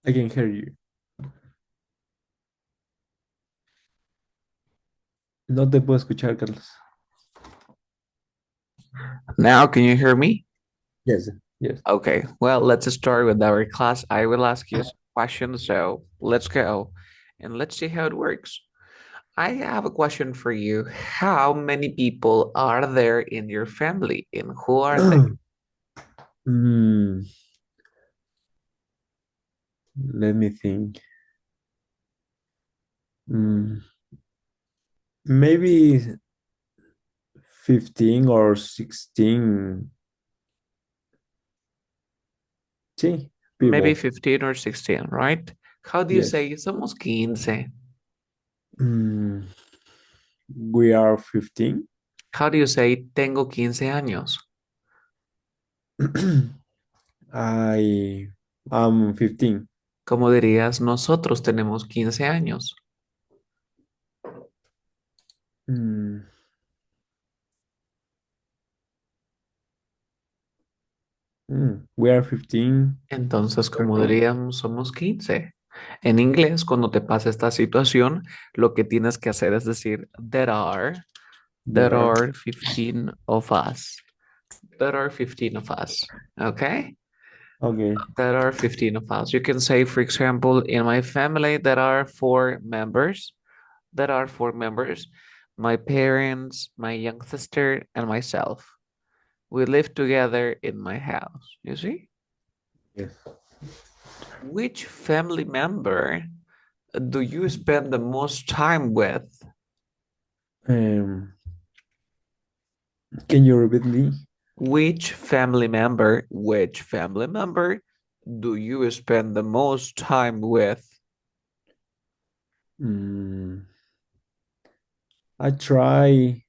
I can hear you. No te puedo escuchar, Carlos. Now, can you hear me? Yes, yes. Okay, well, let's start with our class. I will ask you some questions, so let's go and let's see how it works. I have a question for you. How many people are there in your family and who are they? Mm, let me think. Mm, maybe 15 or 16, sí, Maybe people. 15 or 16, right? How do you Yes. say somos 15? Mm, we are 15. How do you say tengo 15 años? I am 15. ¿Cómo dirías nosotros tenemos 15 años? Mm, we are 15. Entonces, como diríamos, somos 15. En inglés, cuando te pasa esta situación, lo que tienes que hacer es decir, There there are. are 15 of us. There are 15 of us. Okay? Okay. There are 15 of us. You can say, for example, in my family, there are four members. There are four members. My parents, my young sister, and myself. We live together in my house. You see? Yes. Which family member do you spend the most time with? Um, can you repeat me? Which family member do you spend the most time with? Mm, I try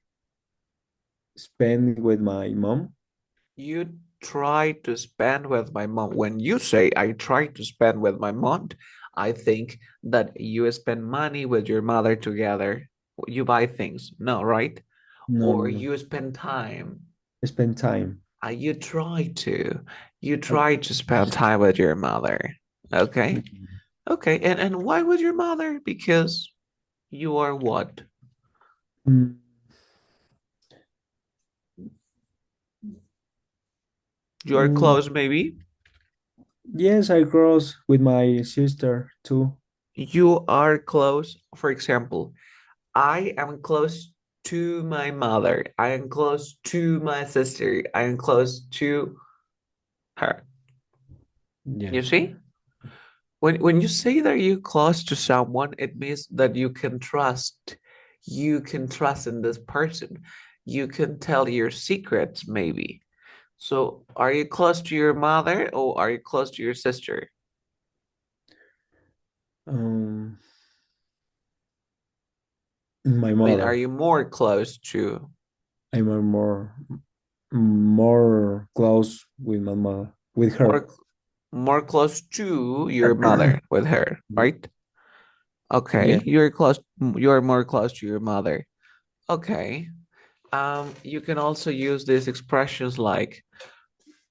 spend with my mom. You try to spend with my mom. When you say I try to spend with my mom, I think that you spend money with your mother together. You buy things, no, right? No, Or no, no. you spend time. Spend time. You try to. You I, try to spend time with your mother. Okay. Okay. And why with your mother? Because you are what? Mm, You are mm, close, maybe. yes, I cross with my sister too. You are close. For example, I am close to my mother. I am close to my sister. I am close to her. You Yes. see? When you say that you're close to someone, it means that you can trust. You can trust in this person. You can tell your secrets, maybe. So, are you close to your mother or are you close to your sister? Um, my I mean, are mother. you more close to I'm a more close with my mother, with her. more more close to your mother with her, right? Yeah. Okay, you're more close to your mother. Okay. You can also use these expressions like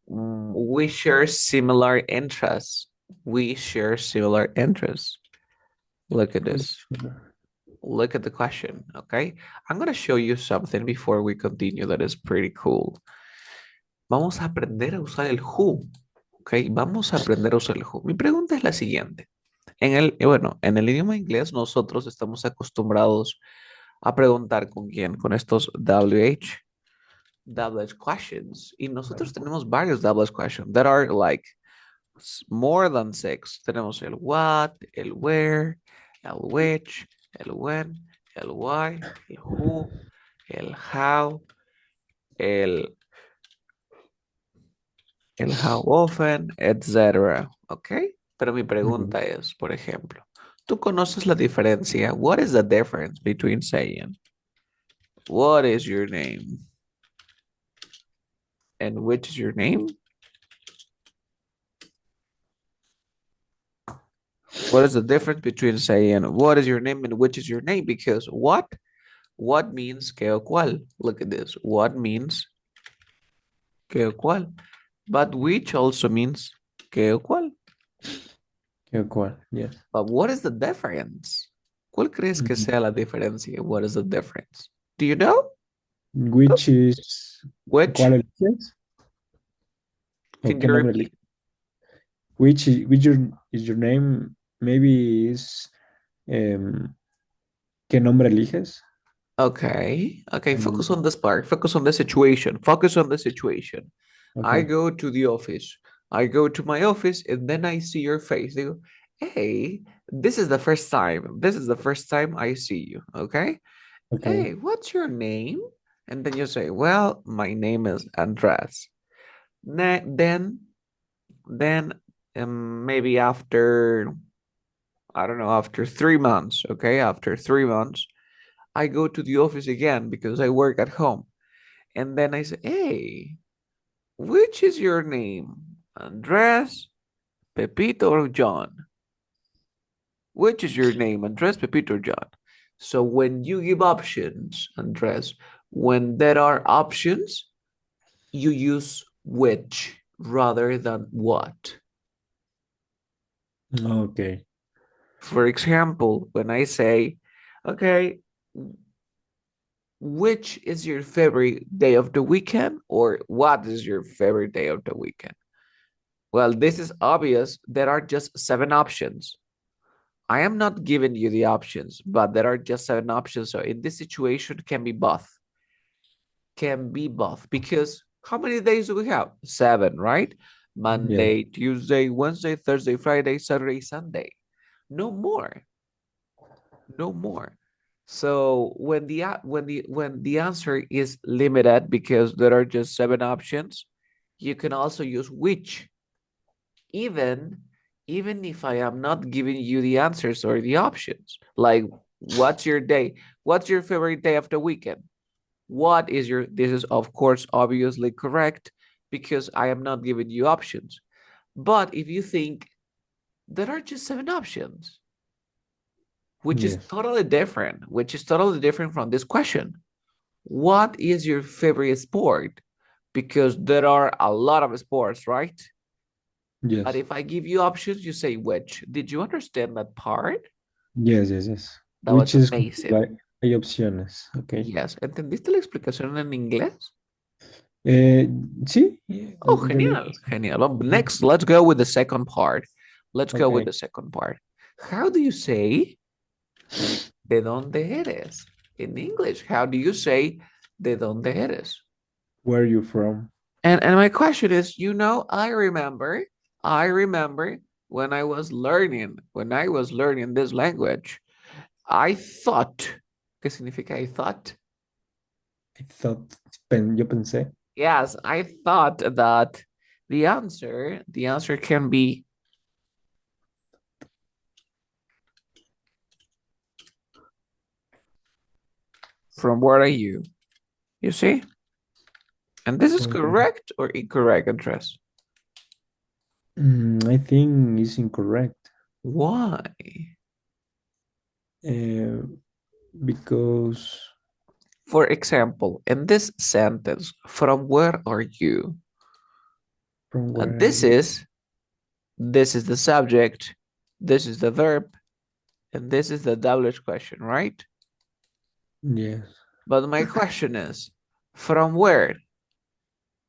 we share similar interests. We share similar interests. Look at this. Look at the question, okay? I'm gonna show you something before we continue that is pretty cool. Vamos a aprender a usar el who, ¿ok? Vamos a aprender a usar el who. Mi pregunta es la siguiente. Bueno, en el idioma inglés nosotros estamos acostumbrados a preguntar con quién, con estos WH questions. Y nosotros tenemos varios WH questions that are like more than six. Tenemos el what, el where, el which, el when, el why, el who, el how, el el how often, etcétera, ¿ok? Pero mi pregunta es, por ejemplo, ¿tú conoces la diferencia? What is the difference between saying, what is your name? And which is your name? What is the difference between saying, what is your name and which is your name? Because what means que o cual? Look at this. What means que o cual? But which also means que o cual. ¿Qué cuál? Yes. But what is the difference? ¿Cuál crees que Mm, sea la diferencia? What is the difference? Do you know? Which is, Which? ¿cuál eliges? ¿O Can qué you nombre repeat? eliges? Is your name? Maybe is, um, ¿qué nombre eliges? Okay. Okay. And Focus on this part. Focus on the situation. Focus on the situation. I okay, go to the office. I go to my office and then I see your face. They go, hey, this is the first time. This is the first time I see you. Okay. okay. Hey, what's your name? And then you say, well, my name is Andres. Then maybe after, I don't know, after 3 months, okay, after 3 months, I go to the office again because I work at home. And then I say, hey, which is your name? Andres, Pepito, or John? Which is your name? Andres, Pepito, or John? So when you give options, Andres, when there are options, you use which rather than what. Okay. For example, when I say, okay, which is your favorite day of the weekend or what is your favorite day of the weekend? Well, this is obvious. There are just 7 options. I am not giving you the options, but there are just 7 options. So in this situation, can be both. Can be both because how many days do we have? 7, right? Yes. Monday, Tuesday, Wednesday, Thursday, Friday, Saturday, Sunday. No more. No more. So when the answer is limited because there are just 7 options, you can also use which, even even if I am not giving you the answers or the options. Like, what's your day? What's your favorite day of the weekend? What is your? This is of course obviously correct because I am not giving you options. But if you think there are just 7 options, Yes. which is totally different from this question. What is your favorite sport? Because there are a lot of sports, right? But Yes. if I give you options, you say which. Did you understand that part? Yes, yes, yes. That Which was is amazing. like hay opciones. Okay. Yes. ¿Entendiste la explicación en inglés? Eh, sí, Oh, en realidad. genial. Genial. Next, let's go with the second part. Let's go with Okay. the second part. How do you say de dónde eres? In English, how do you say de dónde eres? Where are you from? And my question is, I remember when I was learning this language, I thought, ¿qué significa I thought? I thought, yo pensé. Yes, I thought that the answer can be from where are you? You see? And this is Okay. correct or incorrect, Andres? I think it's incorrect. Why? Uh, because For example, in this sentence, from where are you? from Uh, where are this you? is this is the subject, this is the verb, and this is the WH question, right? Yes. But my question is, from where?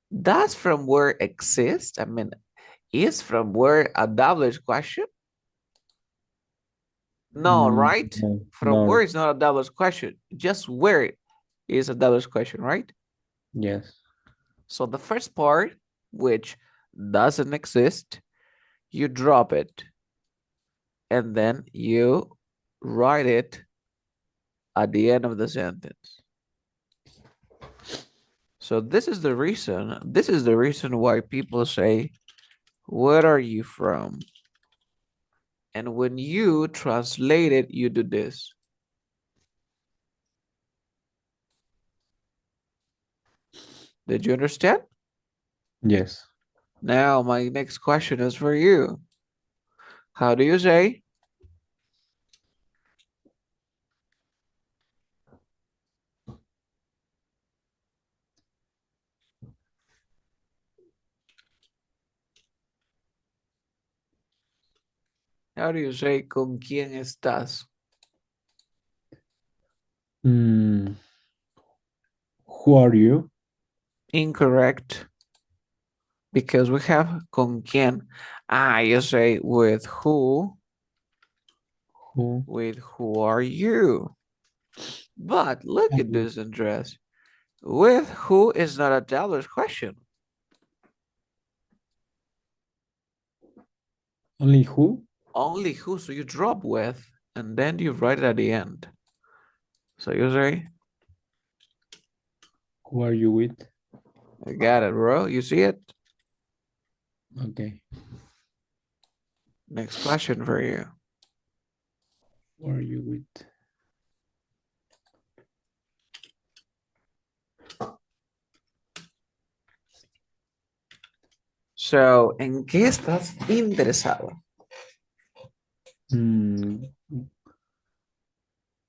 Does from where exist? I mean, is from where a WH question? No, right? No, From where no. is not a WH question. Just where is a WH question, right? Yes. So the first part, which doesn't exist, you drop it and then you write it at the end of the sentence. So this is the reason why people say, where are you from? And when you translate it, you do this. Did you understand? Yes. Now, my next question is for you. How do you say, How do you say con quién estás? Mm, who are you? Incorrect, because we have con quién. You say with who? Who With who are you? But look are at you? this address. With who is not a Dallas question. Only who? Only who, so you drop with, and then you write it at the end. So you say, Who are you with? I got it, bro. You see it? Okay. Next question for you. Who are you with? So, ¿en qué estás interesado? Mm,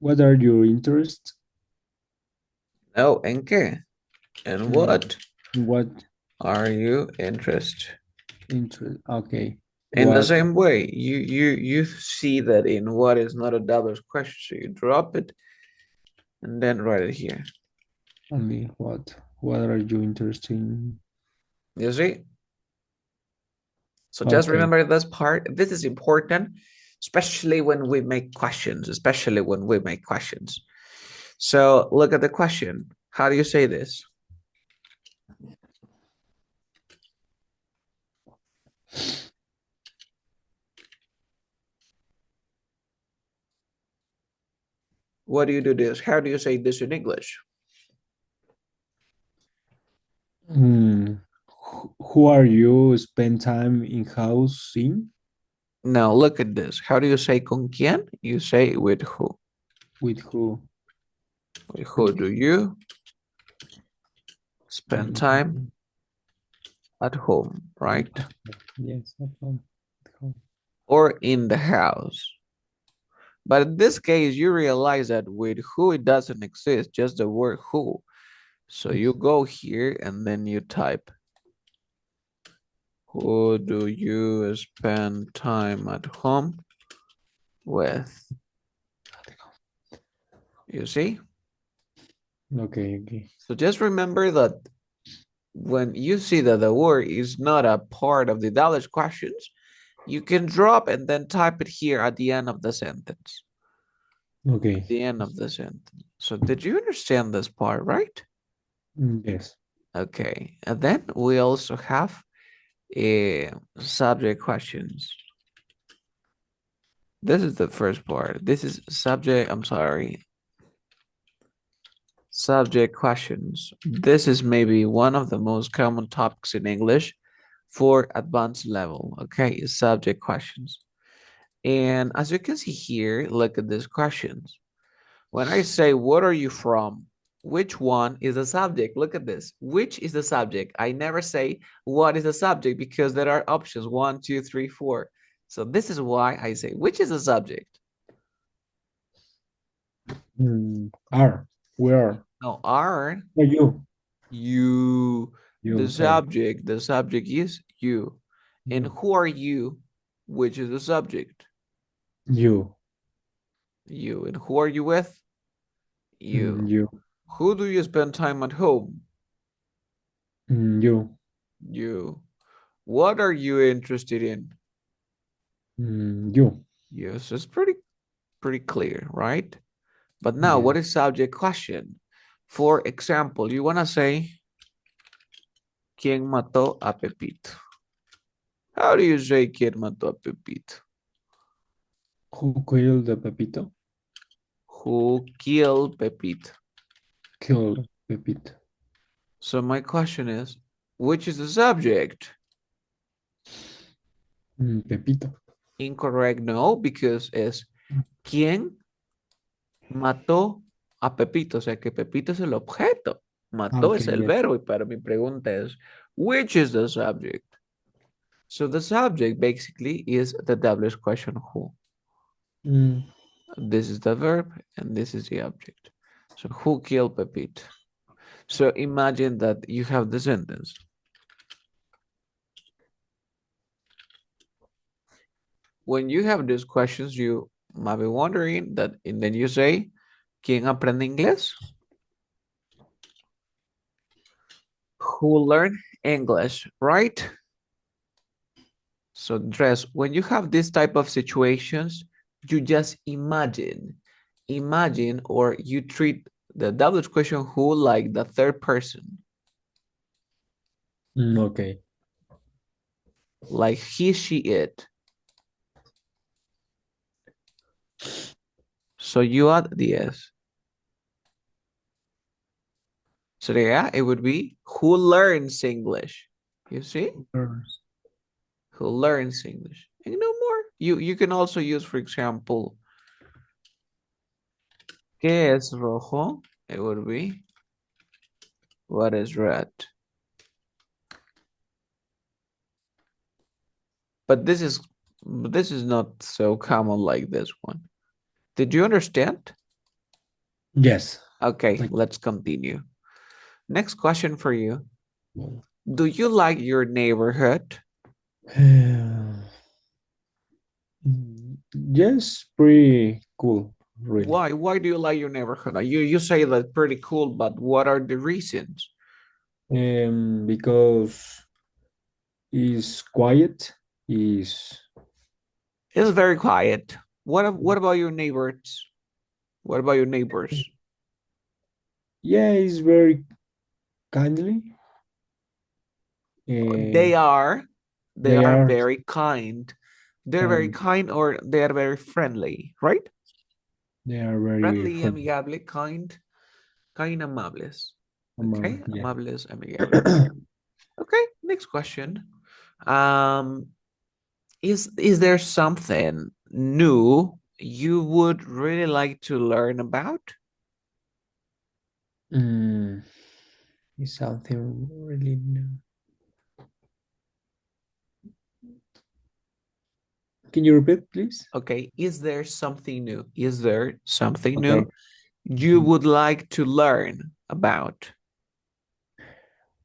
what are your interests? No, ¿en qué? And Mm, what what are you interested? interest? Okay. In the What same way, you see that in what is not a double question, so you drop it and then write it here. only what? What are you interested in? You see? So just Okay. remember this part. This is important, especially when we make questions, especially when we make questions. So look at the question. How do you say this? What do you do this? How do you say this in English? Who are you spend time in housing? Now look at this. How do you say con quién? You say with who. With who? With who With do you spend time mm, at home, right? yes, at home. At home. Or in the house. But in this case, you realize that with who it doesn't exist, just the word who. So you Yes. go here and then you type, who do you spend time at home with? You see? Okay, okay. So just remember that when you see that the word is not a part of the knowledge questions, you can drop and then type it here at the end of the sentence. At Okay. the end of the sentence. So did you understand this part, right? Yes. Okay. And then we also have subject questions. This is the first part. This is subject, I'm sorry, subject questions. This is maybe one of the most common topics in English for advanced level. Okay, subject questions. And as you can see here, look at these questions. When I say, what are you from? Which one is the subject? Look at this. Which is the subject? I never say what is the subject because there are options 1, 2, 3, 4. So this is why I say, which is the subject? Are. Where No, are are you? you You, okay. the subject is you. And You. who are you? Which is the subject? You. You. And who are you with? You. You. Who do you spend time at home? You. You. What are you interested in? You. Yes, it's pretty clear, right? But now, Yes. what is subject question? For example, you want to say, ¿Quién mató a Pepito? How do you say ¿Quién mató a Pepito? Who killed the Pepito? Who killed Pepito? Killed Pepito. So my question is, which is the subject? Pepito. Incorrect, no, because es ¿Quién mató a Pepito? O sea que Pepito es el objeto. Mató es Okay, el yes. verbo, y para mi pregunta es, which is the subject? So the subject basically is the W's question who. Mm, This is the verb and this is the object. So who killed Pepito? So imagine that you have the sentence. when you have these questions, you might be wondering that, and then you say, ¿Quién aprende inglés? Who learn English, right? So, Dress, when you have this type of situations, you just imagine, or you treat the double question who like the third person, Okay. like he, she, it. So you add the S. So yeah, it would be who learns English. You see? First. Who learns English. And no more. You can also use, for example, ¿Qué es rojo? It would be what is red. But this is not so common like this one. Did you understand? Yes. Okay, Like, let's continue. Next question for you. Do you like your neighborhood? yes, pretty cool, really. Why do you like your neighborhood? You say that pretty cool, but what are the reasons? Because it's quiet, is It's very quiet. What about your neighbors? What about your neighbors? yeah, it's very kindly. Uh, They are they they are are very kind. They're very kind. kind, or they are very friendly, right? They are very Friendly, friendly. amigable, kind amables. Okay, Yeah. amables, amigables. Okay, next question. Um, is there something new you would really like to learn about? mm, it's something really new. Can you repeat, please? Okay, is there something new? Is there something new Okay. you would like to learn about?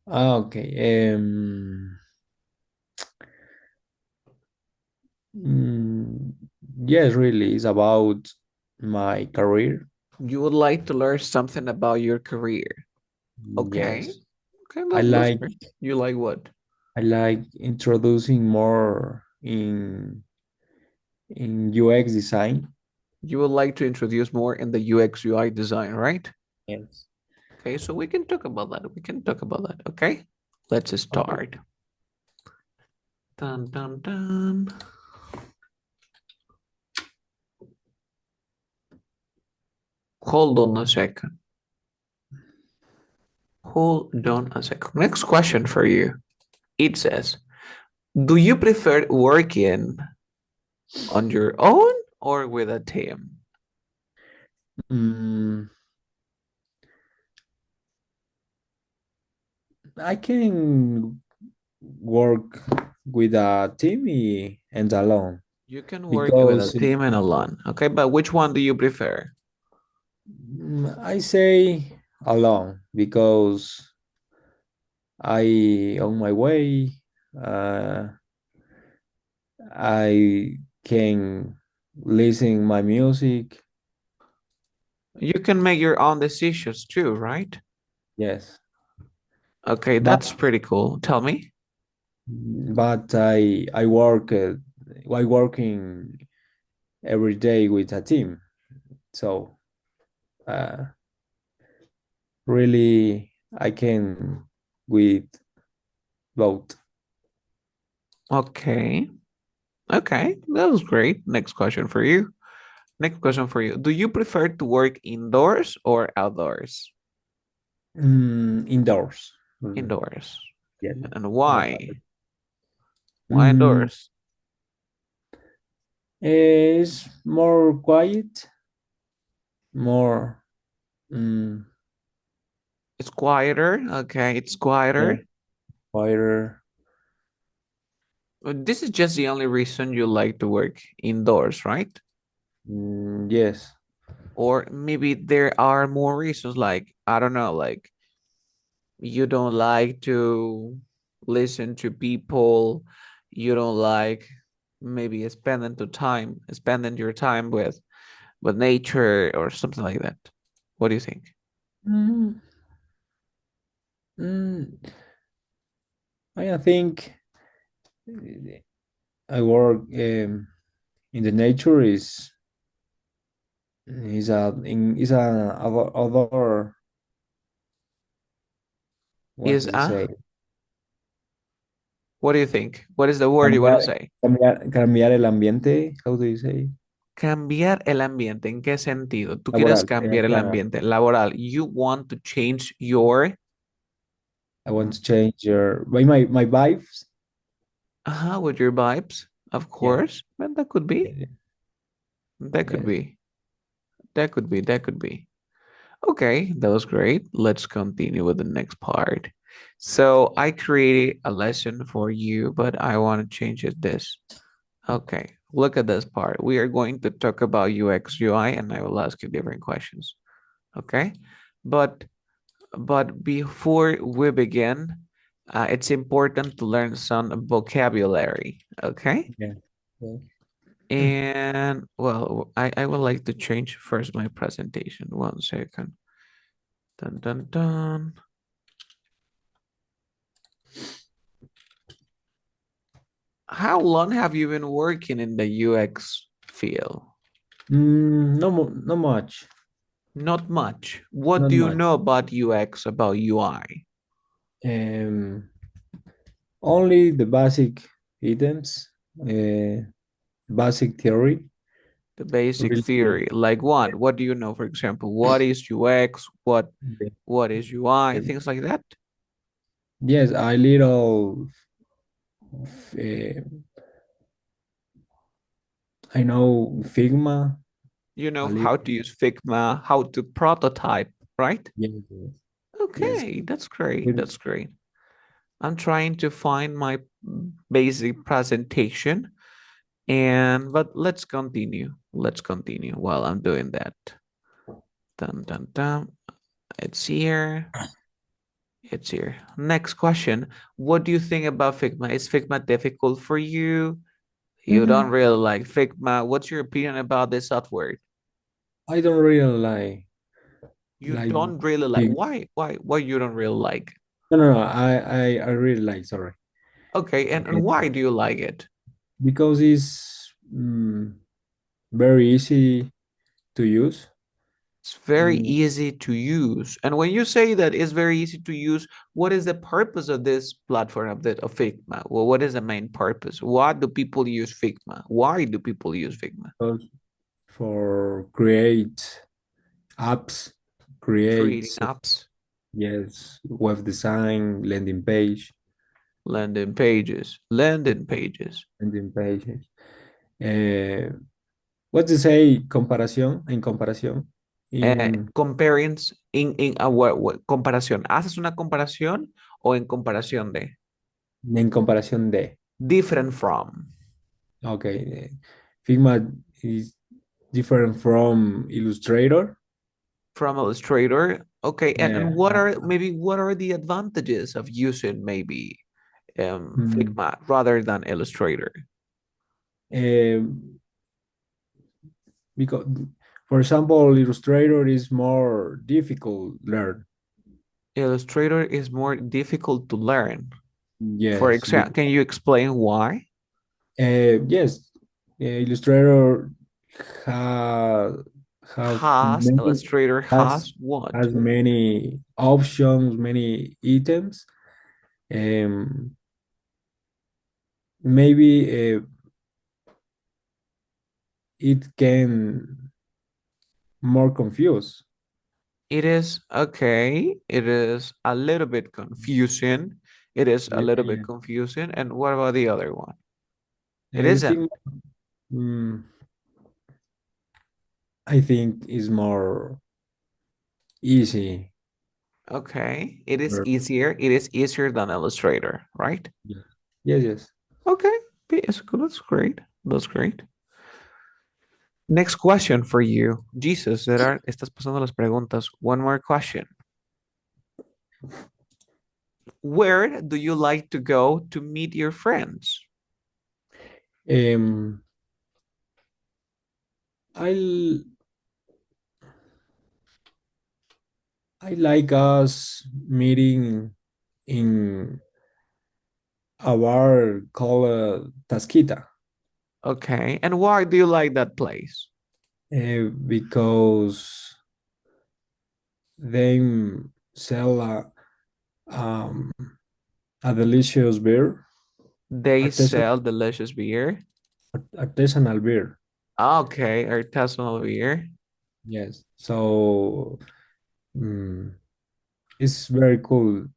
Okay. Mm, yes, really, it's about my career. You would like to learn something about your career. Okay. Yes, Okay, I that's like great. You like what? I like introducing more in UX design. You would like to introduce more in the UX UI design, right? Yes. Okay, so we can talk about that. We can talk about that. Okay, let's Okay. start. Dun, dun, dun. Hold on a second. Hold on a second. Next question for you. It says, do you prefer working on your own or with a team? Mm, I can work with a team and alone You can work with a because team and alone. Okay, but which one do you prefer? I say alone because I on my way. Uh, I can listen my music. You can make your own decisions too, right? Yes, Okay, but that's pretty cool. Tell me. I work I working every day with a team, so uh, really I can with both. Okay. Okay, that was great. Next question for you. Next question for you. Do you prefer to work indoors or outdoors? Indoors. Indoors. Yes, And more why? better. Why indoors? It's more quiet, more mm, It's quieter. Okay, it's yeah, quieter. quieter. This is just the only reason you like to work indoors, right? Yes. Or maybe there are more reasons, like, I don't know, like you don't like to listen to people, you don't like maybe spending your time with nature or something like that. What do you think? Mm, mm, I think I work in the nature is a other what Is does it say? what do you think? What is the word you want to Cambiar, say? cambiar el ambiente. How do you say? Cambiar el ambiente. ¿En qué sentido? Tú quieres Laboral. cambiar el Yeah, ambiente laboral. You want to change your, I want to change your my vibes. with your vibes, of Yeah, course. But that could be. yeah, That could yes. be. That could be. That could be. Okay, that was great. Let's continue with the next part. So I created a lesson for you, but I want to change it this. Okay, look at this part. We are going to talk about UX, UI, and I will ask you different questions. Okay, but before we begin, it's important to learn some vocabulary. Okay, Yeah. Yeah. and well, I would like to change first my presentation. 1 second. Dun dun dun. How long have you been working in the UX field? Not much. Not much. What Not do you much. know about UX, about UI? Um, Only the basic items, basic theory. The basic Really, theory. Like what? What do you know, for example? What is UX? the- What is UI? the- Things like that. yes, a little. Uh, I know Figma You know a how little. to use Figma, how to prototype, right? Yes, yes, yes. Okay, that's great. With- That's great. I'm trying to find my basic presentation and but let's continue. Let's continue while I'm doing that. Dun dun dun. It's here. It's here. Next question. What do you think about Figma? Is Figma difficult for you? You don't Mhm. really like Figma. What's your opinion about this software? I don't really You like don't really like. Fig. Why you don't really like? No. I really like. Sorry, Okay, and Uh, why do you like it? because it's very easy to use. It's very Mm, easy to use. And when you say that it's very easy to use, what is the purpose of this platform of Figma? Well, what is the main purpose? Why do people use Figma? Why do people use Figma? because for create apps, create Creating apps, yes, web design, landing pages. landing pages. Uh, what to say? Comparación, en comparación, in Comparing comparación. ¿Haces una comparación o en comparación de? en comparación de. Different from. Okay, Figma is different from Illustrator. From Illustrator. Okay, Yeah. and what are the advantages of using maybe Mm, Figma rather than Illustrator? um, because, for example, Illustrator is more difficult learn. Illustrator is more difficult to learn. For Yes, example, can you explain why? yes, Illustrator ha, have Has many Illustrator has has what? has many options, many items. Um, Maybe it can more confuse. It is okay. It is a little bit confusing. It is a Yeah, little bit yeah. confusing. And what about the other one? It I isn't. think mm, I think is more easy. Okay. It is Or- easier. It is easier than Illustrator, right? Yes, yes, yes. Okay. Yes, good. That's great. That's great. Next question for you. Jesus, estás pasando las preguntas. One more question. Where do you like to go to meet your friends? Um, I I like us meeting in a bar called Tasquita, Okay. And why do you like that place? because they sell um, a delicious beer, They artisan, sell delicious beer. artisanal beer. Okay, artisanal beer. Yes. So mm, it's very cool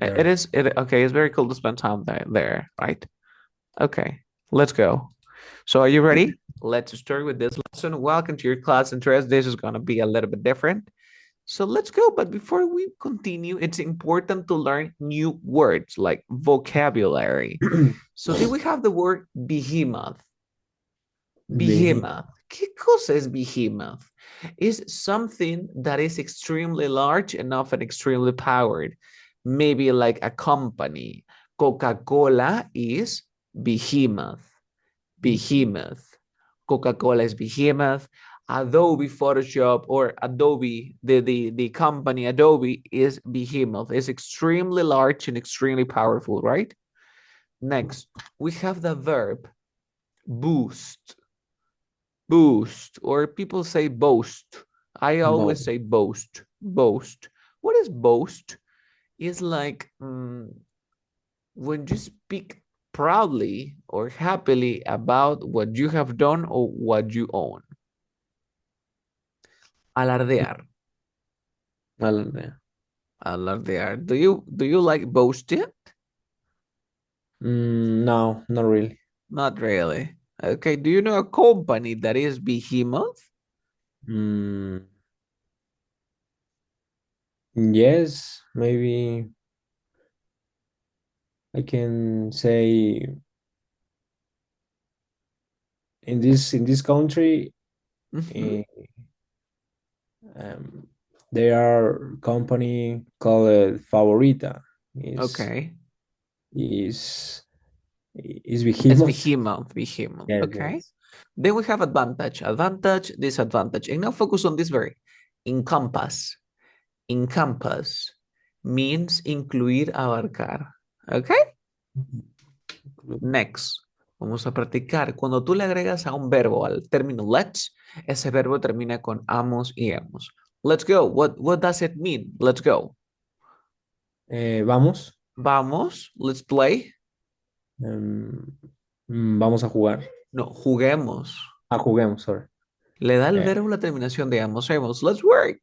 It there. is it okay, it's very cool to spend time there, right? Okay, let's go. So are you ready? Let's start with this lesson. Welcome to your class interest. This is gonna be a little bit different. So let's go. But before we continue, it's important to learn new words like vocabulary. So then we have the word behemoth. Behi- Behemoth. ¿Qué cosa es behemoth? Is something that is extremely large and often extremely powered. Maybe like a company. Coca-Cola is behemoth. Behemoth. Coca-Cola is behemoth. Adobe Photoshop or Adobe, the company Adobe is behemoth. It's extremely large and extremely powerful, right? Next, we have the verb boost. Boost, or people say boast. I Bo- always say boast. Boast. What is boast? It's like when you speak proudly or happily about what you have done or what you own. Alardear. Alarde. Alardear. Do you like boasting? No, not really. Not really. Okay. Do you know a company that is behemoth? Mm, yes, maybe I can say in this country, Mm-hmm. eh, um, there are company called Favorita. Is Okay. is is It's behemoth? behemoth. Behemoth. Yes, Okay. yes. Then we have advantage, advantage, disadvantage. And now focus on this very encompass. Encompass means incluir, abarcar. Okay. Next. Vamos a practicar. Cuando tú le agregas a un verbo al término let's, ese verbo termina con amos y hemos. Let's go. What does it mean? Let's go. Vamos, Vamos. Let's play. em, vamos a jugar. No, juguemos. Juguemos, sorry. Le da el Eh, verbo la terminación de amos, hemos. Let's work.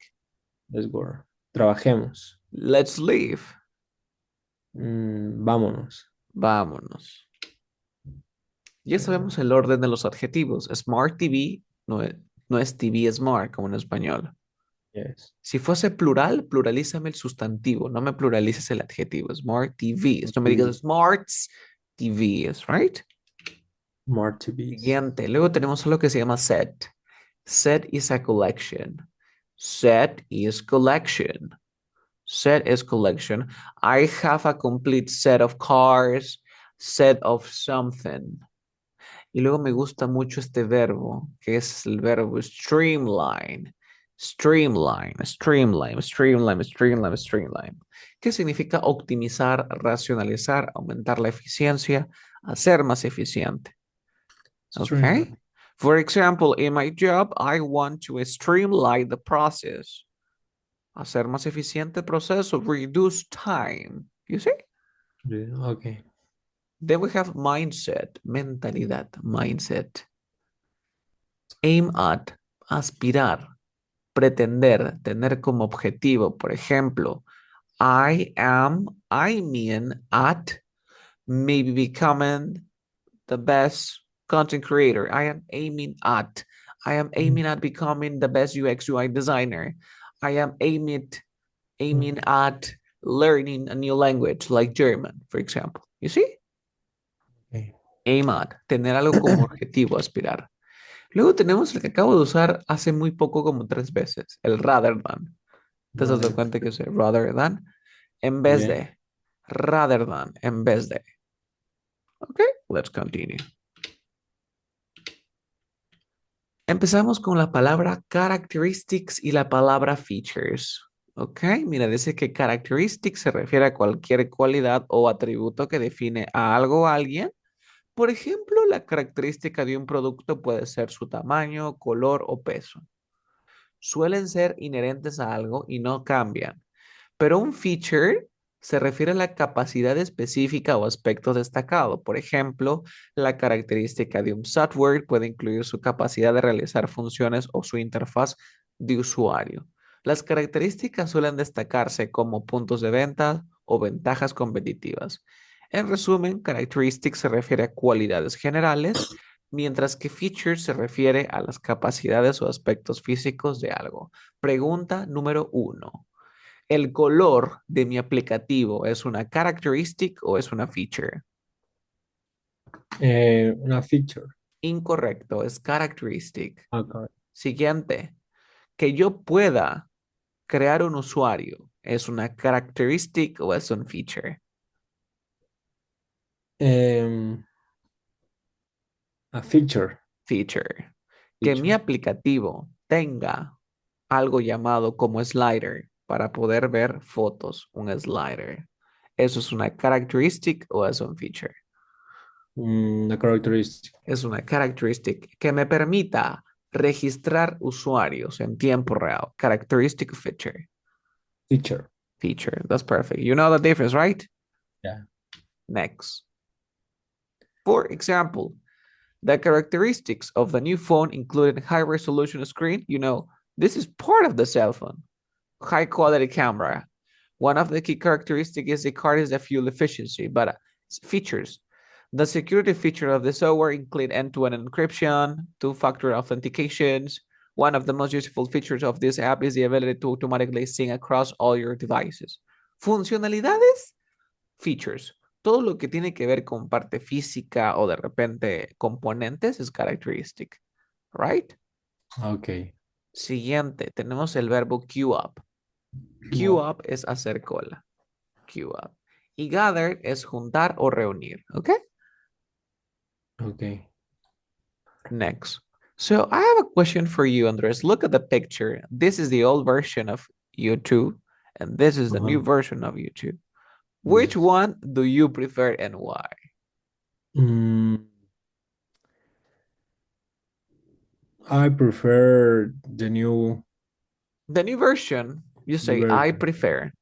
let's go. Trabajemos. Let's leave. Vámonos. Vámonos. Ya Eh, sabemos el orden de los adjetivos. Smart TV no es TV smart como en español. yes. Si fuese plural, pluralízame el sustantivo. No me pluralices el adjetivo. Smart TVs. No me TV, digas smarts TVs, right? more TVs. Siguiente. Luego tenemos algo que se llama set. Set is a collection. Set is collection. Set is collection. I have a complete set of cars, set of something. Y luego me gusta mucho este verbo, que es el verbo streamline. Streamline, streamline, streamline, streamline, streamline. Que significa optimizar, racionalizar, aumentar la eficiencia, hacer más eficiente. Okay? Streamline. For example, in my job, I want to streamline the process. Hacer más eficiente el proceso, reduce time. You see? Yeah, okay. Then we have mindset, mentalidad, mindset. Aim at, aspirar, pretender, tener como objetivo. Por ejemplo, I am aiming at maybe becoming the best content creator. I am aiming at. I am aiming at becoming the best UX UI designer. I am aiming at learning a new language like German, for example. You see? Okay. Aim at, tener algo como objetivo, aspirar. Luego tenemos el que acabo de usar hace muy poco, como 3 veces, el rather than. ¿Te has dado Rather. cuenta que es rather than? En vez Yeah. de. Rather than, en vez de. Okay, let's continue. Empezamos con la palabra characteristics y la palabra features. Ok, mira, dice que characteristics se refiere a cualquier cualidad o atributo que define a algo o a alguien. Por ejemplo, la característica de un producto puede ser su tamaño, color o peso. Suelen ser inherentes a algo y no cambian. Pero un feature se refiere a la capacidad específica o aspecto destacado. Por ejemplo, la característica de un software puede incluir su capacidad de realizar funciones o su interfaz de usuario. Las características suelen destacarse como puntos de venta o ventajas competitivas. En resumen, characteristics se refiere a cualidades generales, mientras que features se refiere a las capacidades o aspectos físicos de algo. Pregunta número uno. ¿El color de mi aplicativo es una characteristic o es una feature? Una feature. Incorrecto, es characteristic. Okay. Siguiente, que yo pueda crear un usuario, ¿es una characteristic o es un feature? Em, a feature. Feature. Que mi Feature. aplicativo tenga algo llamado como slider para poder ver fotos, un slider. ¿Eso es una characteristic o es un feature? A characteristic. Es una characteristic que me permita registrar usuarios en tiempo real. Characteristic feature. Feature. Feature. That's perfect. You know the difference, right? Yeah. Next. For example, the characteristics of the new phone included high resolution screen. This is part of the cell phone. High quality camera. One of the key characteristics is the card is the fuel efficiency, but features. The security feature of the software include end-to-end encryption, two-factor authentications. One of the most useful features of this app is the ability to automatically sync across all your devices. Funcionalidades, features. Todo lo que tiene que ver con parte física o de repente componentes es characteristic, right? Okay. Siguiente, tenemos el verbo queue up. Queue Well, up es hacer cola. Queue up. Y gather es juntar o reunir. ¿Ok? okay. Next. So I have a question for you, Andres. Look at the picture. This is the old version of YouTube, and this is the new Uh-huh. version of YouTube. Which Yes. one do you prefer and why? Mm, I prefer The new version, you new say, I version. prefer.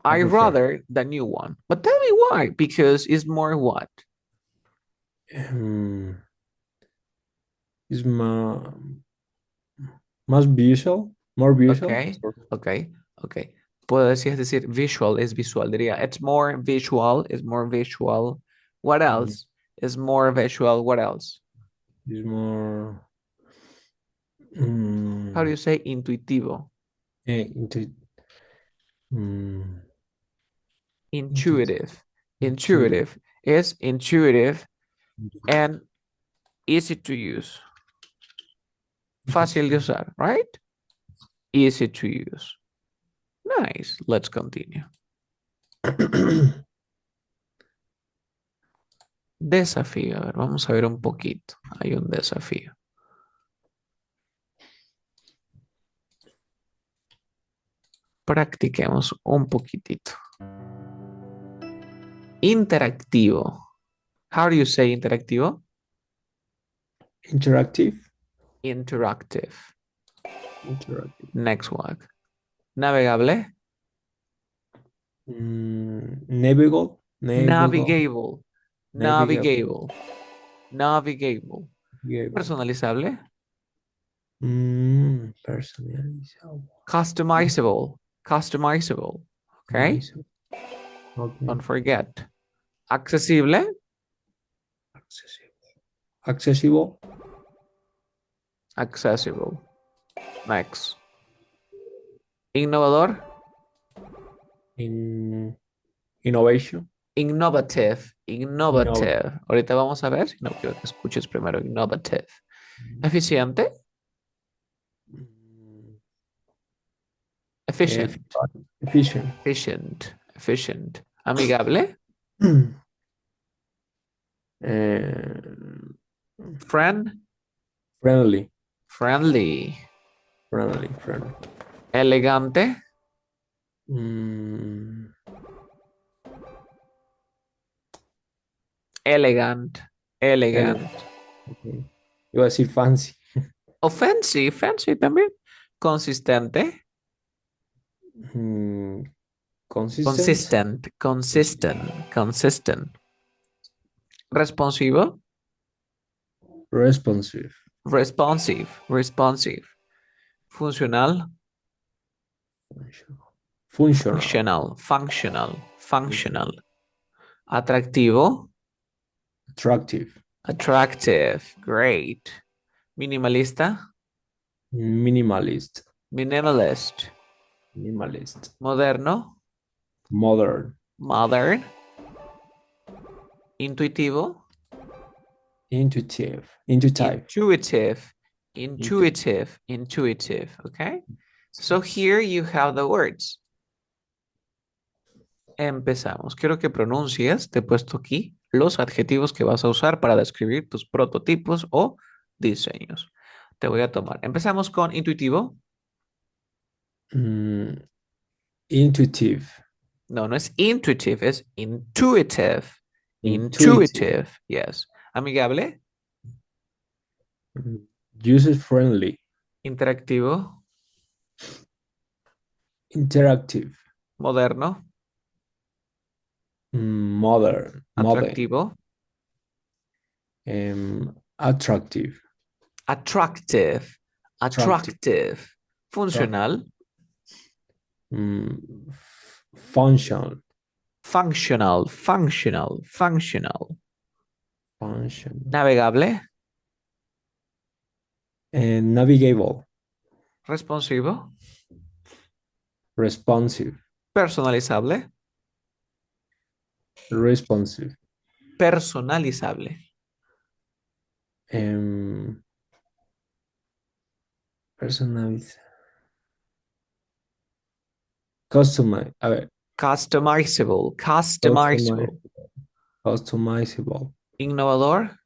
I I prefer. rather the new one. But tell me why, because it's more what? Um, is más visual, more visual. Okay, okay, okay. Puedo decir, es decir, visual es visual, diría. It's more visual, is more visual. What Mm, else? Is more visual, what else? is more How do mm, you say intuitivo? into mm, intuitive, Intuitive. intuitive. Intuitive is intuitive and easy to use. Fácil de usar, right? Easy to use. Nice. Let's continue. Desafío. A ver, vamos a ver un poquito. Hay un desafío. Practiquemos un poquitito. Interactivo. How do you say interactivo? Interactive. Interactive. Interactive. Next one. Navegable. Navigable. Navigable. Navigable. Navigable. Navigable. Navigable. Navigable. Personalizable. Personalizable. Customizable. Customizable. Okay. Nice. Okay. Don't forget. Accesible. Accessible. Accessible. Accessible. Next. Innovador. In innovation. Innovative. Innov Innovative. Ahorita vamos a ver si no quiero que escuches primero. Innovative. Eficiente. mm, Efficient. efficient. Efficient. Efficient. Amigable. Eh, Friend. friendly. Friendly. Friendly. Elegante. Mm, Elegant. elegant. Elegant. Okay. Iba a decir fancy. Offensive. Fancy también. Consistente. Mm, consistent. Consistent. Consistent. Consistent. Responsivo. Responsive. Responsive. Responsive. Funcional. Functional. Functional. Functional. Functional. Atractivo. Attractive. Attractive. Great. Minimalista. Minimalist. Minimalist. Minimalist. Moderno. Modern. Modern. Intuitivo. Intuitive. Intuitive. Intuitive. Intu- Intuitive. Intuitive. Okay. So here you have the words. Empezamos. Quiero que pronuncies, te he puesto aquí, los adjetivos que vas a usar para describir tus prototipos o diseños. Te voy a tomar. Empezamos con intuitivo. Mm, intuitive. No, no es intuitive, es intuitive. Intuitive. Intuitive, yes. Amigable, Mm, user friendly. interactivo, Interactive. moderno, Modern. atractivo, Attractive. attractive, Attractive. attractive, Attractive. funcional, Functional. functional, functional, functional, Functional. navegable, And navigable. responsivo, Responsive. personalizable, Responsive. personalizable, Um, personalize. Customize. A ver. customizable, Customize. customizable, Customizable. innovador,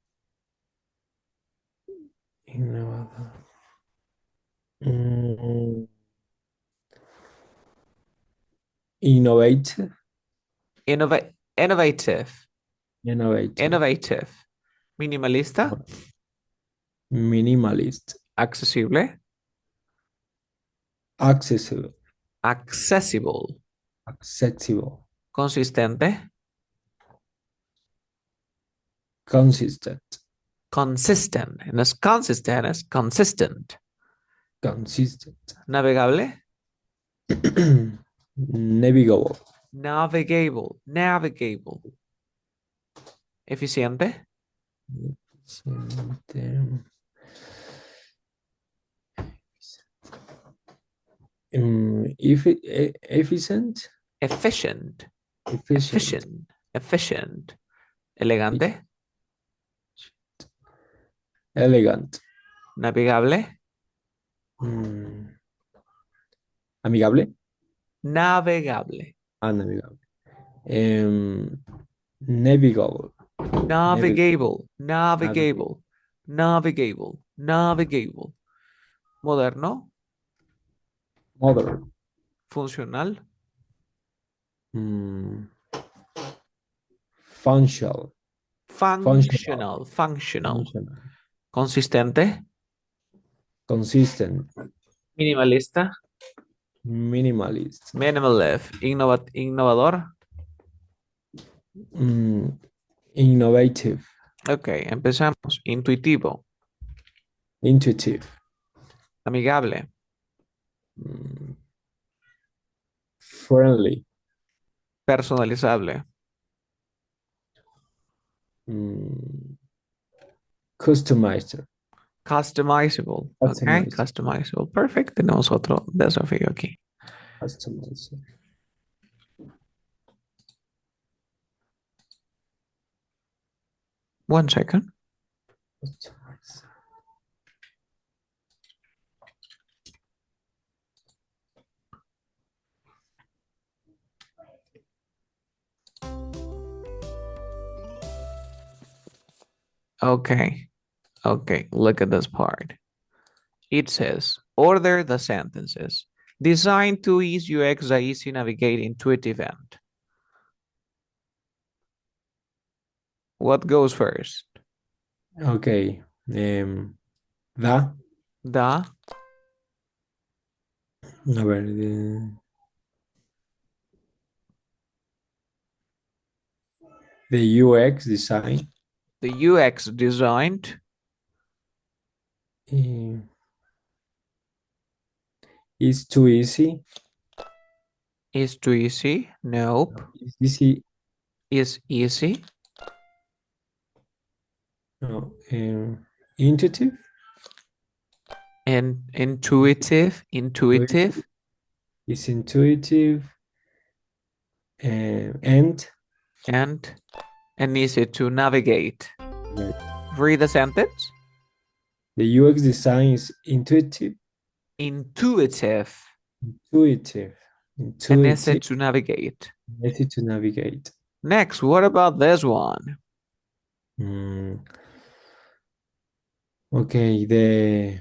Innovador. Mm, innovate. innovative, Innovative. innovative, minimalista, Minimalist. accesible, Accessible. accessible, Accessible. consistente, Consistent. consistent, no es consistent, es consistent, Consistent. navegable, Navigable. navigable, navigable, eficiente, Eficiente. Efficient. efficient, Efficient. efficient, efficient, elegante, Elegant. navegable, Mm, amigable. navegable, Navigable. Navigable. navigable, Navigable. navigable, navigable, navigable, moderno, Modern. funcional, Mm, functional. Functional. functional, functional, Functional. consistente, Consistent. minimalista, Minimalist. minimalist, innovador. Mm, innovative. Ok, empezamos. Intuitivo, Intuitive. amigable, Mm, friendly. personalizable, Mm, customized. customizable. Ok, Customized. customizable. Perfect. Tenemos otro desafío aquí. Customized. One second. Customized. Okay, okay. Look at this part. It says, order the sentences. Designed to ease UX the easy navigate intuitive end. What goes first? Okay. The, The a ver, the UX design the UX designed eh, is too easy. is too easy. Nope. No, is easy. Is easy. No, intuitive. And Intuitive. intuitive, Is intuitive and and easy to navigate. right. Read the sentence. The UX design is intuitive, Intuitive intuitive, and easy intuitive, to navigate. easy to navigate. Next, what about this one? Mm, okay, the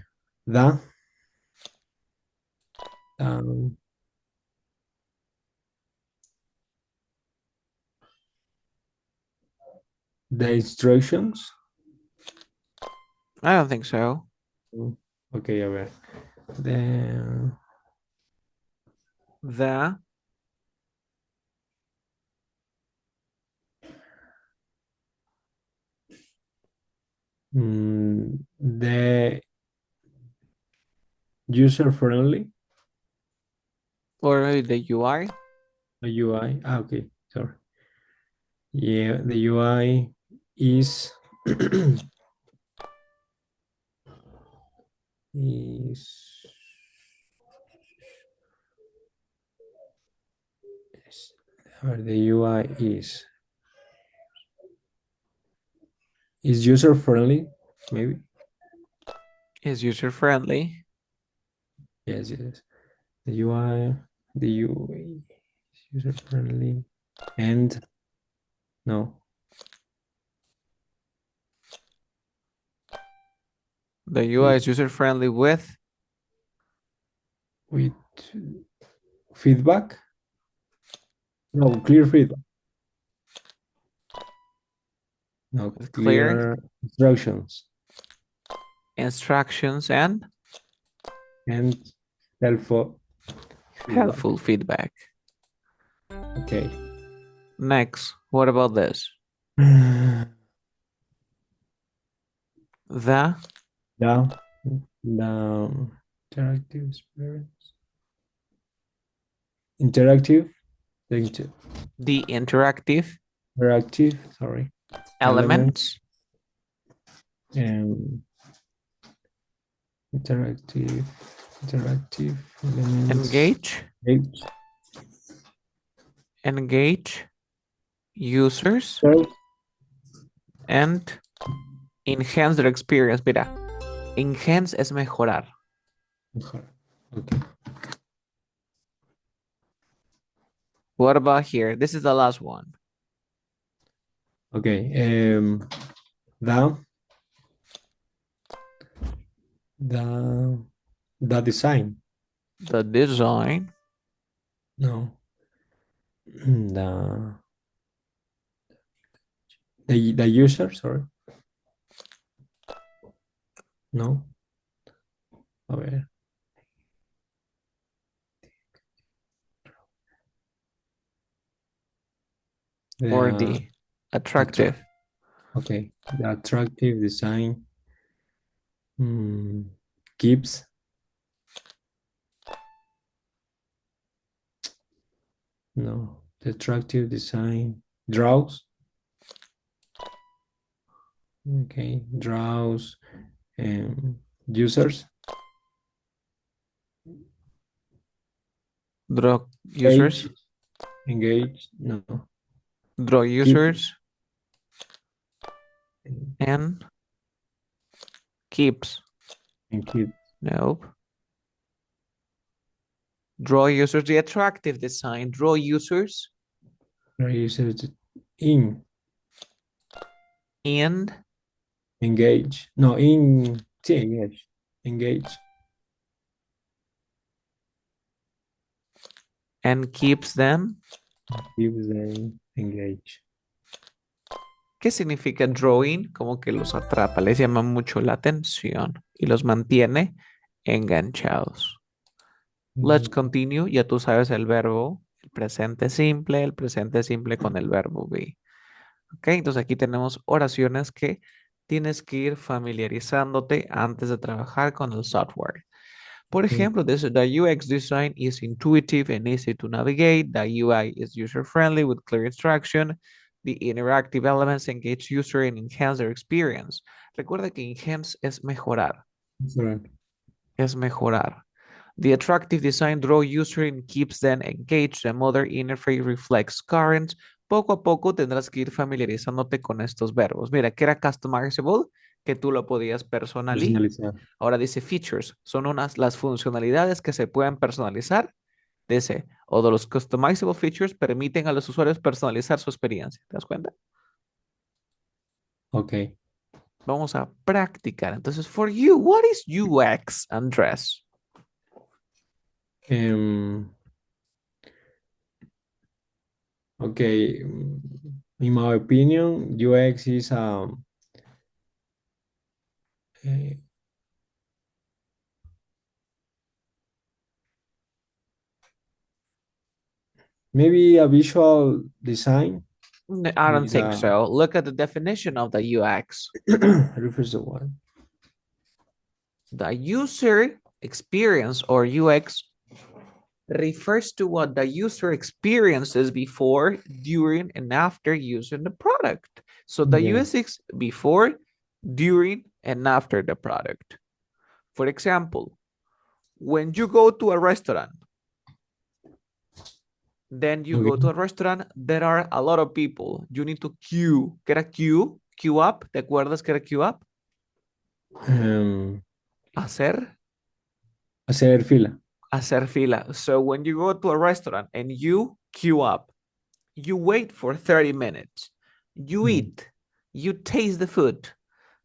um, the instructions. I don't think so. Mm, okay, a ver. The The the user friendly or the UI UI. Ah, okay, sorry. Yeah, the UI is is or the UI is user friendly, maybe. is user friendly. Yes, yes. The UI, the UI is user friendly, and no, The UI is is user friendly with with feedback. No, clear feedback. No, clear clear instructions instructions and and helpful helpful feedback. feedback. Okay. Next, what about this? The The the interactive experience. Interactive, the the interactive interactive, sorry, element elements and interactive, interactive elements. engage H, engage users search, and enhance their experience. Mira, enhance es mejorar. okay. What about here? This is the last one. Okay. The the the design. The design No. The user, sorry. No. A ver. or The the attract attractive. okay. The attractive design keeps. No. The attractive design draws. Okay. Draws users. Draw users, Engage. Engage. No. draw Keep. users, and keeps. And keep. Nope. Draw users, the attractive design. Draw users Users in. and Engage. No. In. Sí, engage. Engage. and keeps them. Keeps them engaged. ¿Qué significa drawing? Como que los atrapa, les llama mucho la atención y los mantiene enganchados. Let's Mm, continue. Ya tú sabes el verbo, el presente simple con el verbo be. Ok, entonces aquí tenemos oraciones que tienes que ir familiarizándote antes de trabajar con el software. Por ok. ejemplo, the UX design is intuitive and easy to navigate. The UI is user-friendly with clear instruction. The interactive elements engage user and enhance their experience. Recuerda que enhance es mejorar, Excellent. es mejorar. The attractive design draw user and keeps them engaged. The modern interface reflects current. Poco a poco tendrás que ir familiarizándote con estos verbos. Mira, que era customizable, que tú lo podías personalizar. Personalizar. Ahora dice features, son las funcionalidades que se pueden personalizar. Dice, o de los customizable features permiten a los usuarios personalizar su experiencia. ¿Te das cuenta? Ok. Vamos a practicar. Entonces, for you, what is UX, Andrés? Em, ok. In my opinion, UX is eh, maybe a visual design I don't is think a so. Look at the definition of the UX. refers to what? The user experience or UX refers to what the user experiences before, during, and after using the product. So the Okay. UX before, during, and after the product. For example, when you go to a restaurant, then you go to Okay. a restaurant, there are a lot of people. You need to queue. ¿Qué era queue? Queue up. ¿Te acuerdas que era queue up? Um, Hacer hacer fila. hacer fila. So when you go to a restaurant and you queue up, you wait for 30 minutes, you Mm, eat, you taste the food,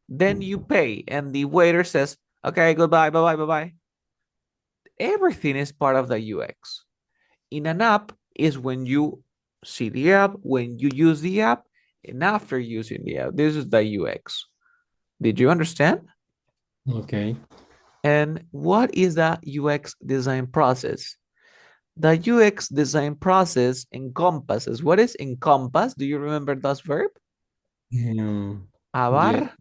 then you pay, and the waiter says, okay, goodbye, bye bye, bye bye. Everything is part of the UX. In an app is when you see the app, when you use the app, and after using the app. This is the UX. Did you understand? okay. And what is the UX design process? The UX design process encompasses. What is encompass? Do you remember that verb? Yeah. Abar,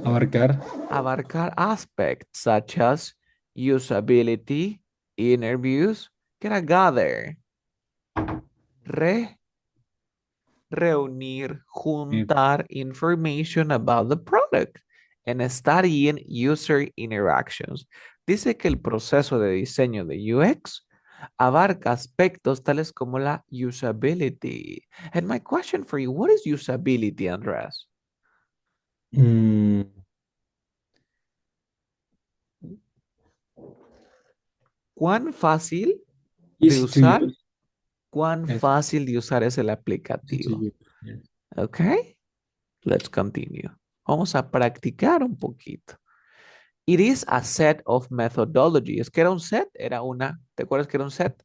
Abarcar. abarcar aspects such as usability, interviews, que era gather, re, reunir, eh, juntar information about the product, and studying user interactions. Dice que el proceso de diseño de UX abarca aspectos tales como la usability. And my question for you, what is usability, Andrés? mm, ¿Cuán fácil de easy to usar? use. ¿Cuán Yes. fácil de usar es el Easy to aplicativo? use. Yes. Okay, let's continue. Vamos a practicar un poquito. It is a set of methodologies. ¿Qué era un set? Era una, ¿te acuerdas que era un set?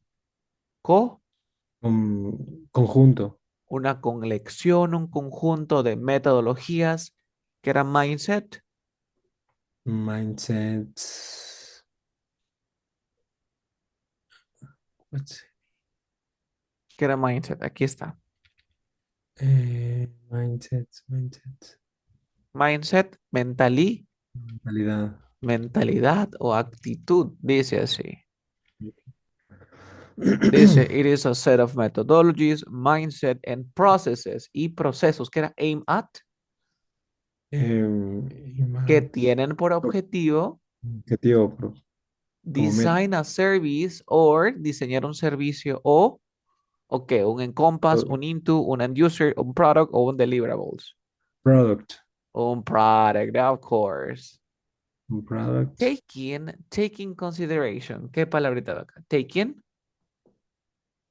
Co, Conjunto. una colección, un conjunto de metodologías, que era mindset, Mindsets. What's que era mindset. Aquí está. mindsets? Mindsets. Mindset, Mentalidad. mentalidad o actitud, dice así. Dice, it is a set of methodologies, mindset, and processes y procesos, que era aim at, que tienen por objetivo Objetivo como meta. design a service or diseñar un servicio o qué, un encompass, un into, un end user, un product o un deliverables. Product. Un product, of course. Product. Taking consideration. ¿Qué palabrita de acá? Taking.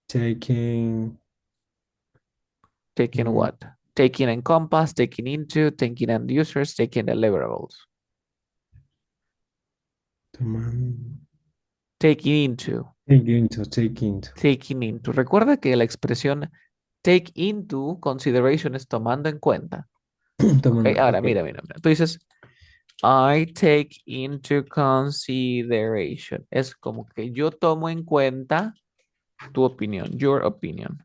Taking mm, what? Taking encompass, taking into, taking end users, taking deliverables. Tomando. Taking into. Take into. Taking into. Recuerda que la expresión take into consideration es tomando en cuenta. Ok, Tomando, ahora ok. mira. Tú dices, I take into consideration. Es como que yo tomo en cuenta tu opinión, your opinion.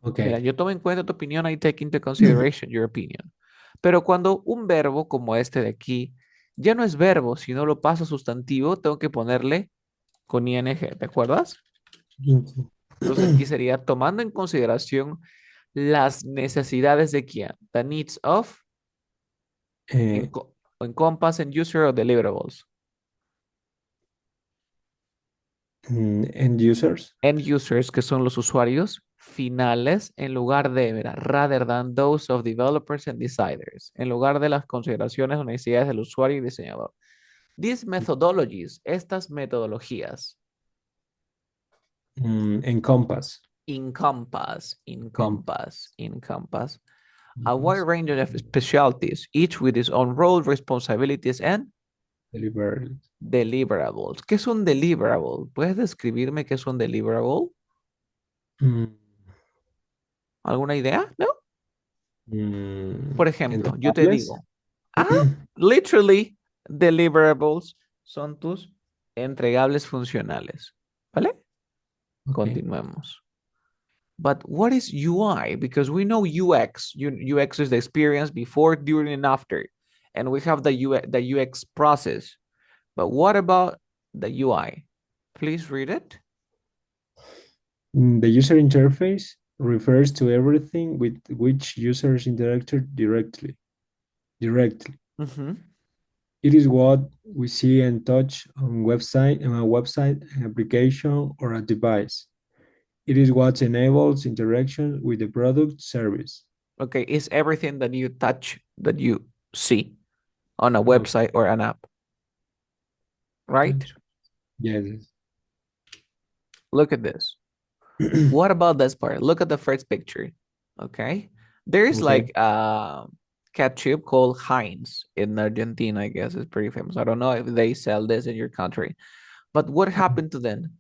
Ok. Mira, yo tomo en cuenta tu opinión, I take into consideration your opinion. Pero cuando un verbo como este de aquí ya no es verbo, sino lo paso a sustantivo, tengo que ponerle con ing, ¿te acuerdas? Into. Entonces aquí sería tomando en consideración las necesidades de quién. The needs of, Eh, encompass, and user of deliverables. End users. End users, que son los usuarios finales, en lugar de, mira, rather than those of developers and designers, en lugar de las consideraciones o necesidades del usuario y diseñador. These methodologies, estas metodologías, Encompass. encompass a wide range of specialties, each with its own role, responsibilities, and Delivery. deliverables. ¿Qué es un deliverable? ¿Puedes describirme qué es un deliverable? Mm, ¿Alguna idea? ¿No? Por ejemplo, yo te Entregables. digo, ah, literally, deliverables son tus entregables funcionales. ¿Vale? Ok. Continuemos. But what is UI? Because we know UX. UX is the experience before, during, and after. And we have the UX process. But what about the UI? Please read it. The user interface refers to everything with which users interact directly. Directly. Mhm. It is what we see and touch on a website, an application, or a device. It is what enables interaction with the product service. Okay, is everything that you touch, that you see on a Okay. website or an app, right? Yes. Look at this. What about this part? Look at the first picture. Okay. There is Okay. like ketchup called Heinz in Argentina, I guess it's pretty famous. I don't know if they sell this in your country. But what happened to them?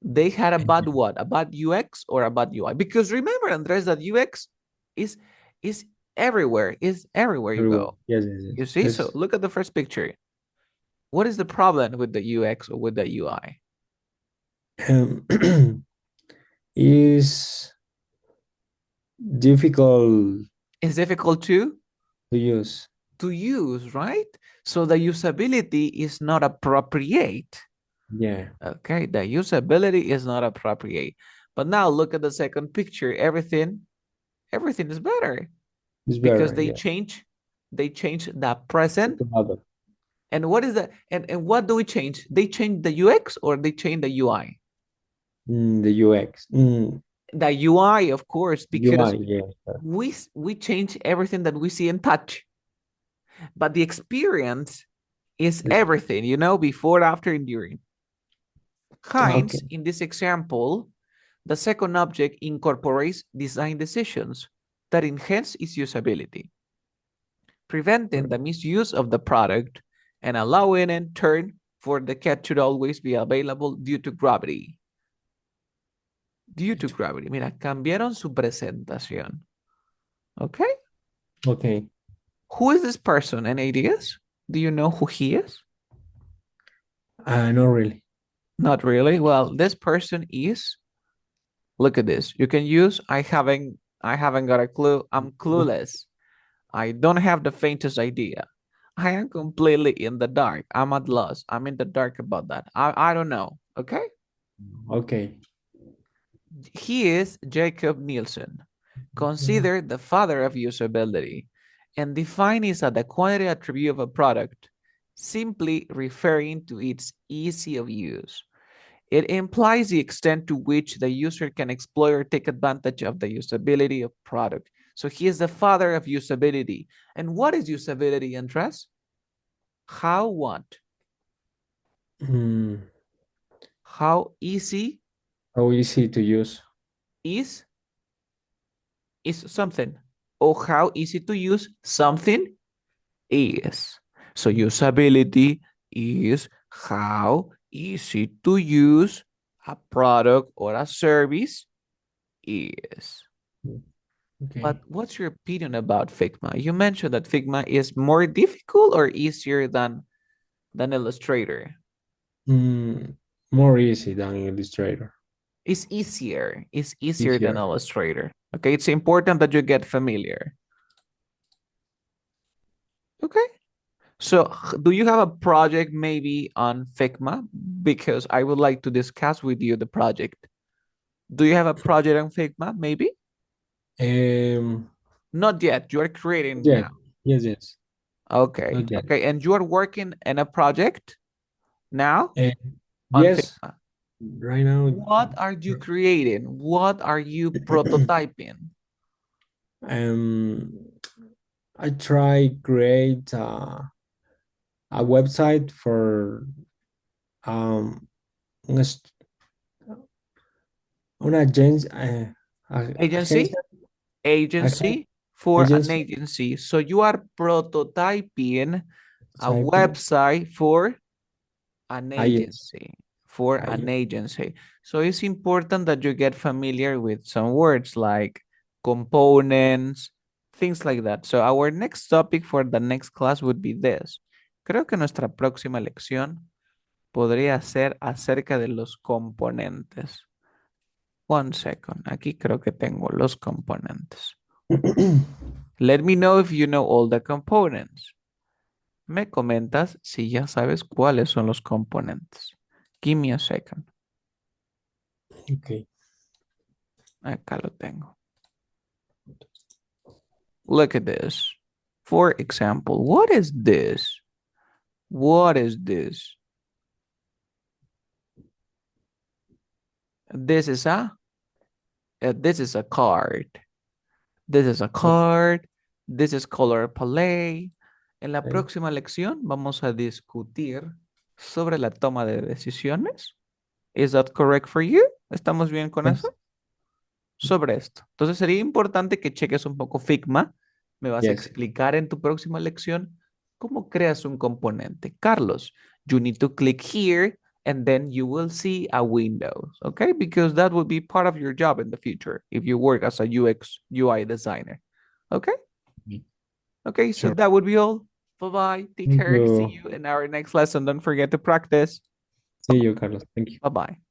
They had a bad what? A bad UX or a bad UI? Because remember, Andres, that UX is is everywhere, is everywhere you Everywhere. go. Yes, yes, You see? So yes. look at the first picture. What is the problem with the UX or with the UI? Is difficult It's difficult to use. to use, right? So the usability is not appropriate. Yeah, Okay, the usability is not appropriate. But now look at the second picture. Everything is better it's because better. Yeah, they change the present. to have it. And what is that? And what do we change? They change the UX or they change the UI? The UX. The UI, of course, UI. because Yeah. we change everything that we see and touch, but the experience is It's, everything, before, after, and during. okay. Hence, in this example, the second object incorporates design decisions that enhance its usability, preventing the misuse of the product and allowing in turn for the cat to always be available due to gravity. Due to gravity. Mira, cambiaron su presentación. Okay? Okay. Who is this person? Any ideas? Do you know who he is? Not really. Not really. Well, this person is, look at this. You can use I haven't got a clue. I'm clueless. I don't have the faintest idea. I am completely in the dark. I'm at loss. I'm in the dark about that. I don't know. Okay? Okay. He is Jacob Nielsen, considered the father of usability, and defined as the quantity attribute of a product, simply referring to its easy of use. It implies the extent to which the user can exploit or take advantage of the usability of product. So he is the father of usability. And what is usability, Andres? How what? Mm, How easy how easy to use? is is something, or how easy to use something is. So usability is how easy to use a product or a service is. But Okay. what's your opinion about Figma? You mentioned that Figma is more difficult or easier than Illustrator. Mm, More easy than Illustrator. It's easier than Easier. Illustrator. Okay, it's important that you get familiar. Okay. So, do you have a project maybe on Figma? Because I would like to discuss with you the project. Do you have a project on Figma, maybe? Um, Not yet. You are creating yeah, now. yes, yes, Okay. not yet. Okay. And you are working in a project now Uh, on yes, Figma. right now, What are you creating? What are you prototyping? um, I try create a website for um una, una agency, Agency? agencia, Agency for an agency, agency. So you are prototyping a typing, website for an agency, agency, for an agency. agency. So it's important that you get familiar with some words like components, things like that. So our next topic for the next class would be this. Creo que nuestra próxima lección podría ser acerca de los componentes. One second. Aquí creo que tengo los componentes. Let me know if you know all the components. Me comentas si ya sabes cuáles son los componentes. Give me a second. Okay. Acá lo tengo. Look at this. For example, what is this? What is this? This is a card. This is a card. This is color palette. En la Okay. próxima lección vamos a discutir sobre la toma de decisiones. Is that correct for you? ¿Estamos bien con eso? Yes. Sobre esto. Entonces sería importante que cheques un poco Figma. Me vas a Yes. explicar en tu próxima lección cómo creas un componente. Carlos, you need to click here and then you will see a window, okay? Because that will be part of your job in the future if you work as a UX UI designer. Okay? Okay, so Sure. that would be all. Bye-bye. Take Thank care. See you. you in our next lesson. Don't forget to practice. See you, Carlos. Thank you. Bye-bye.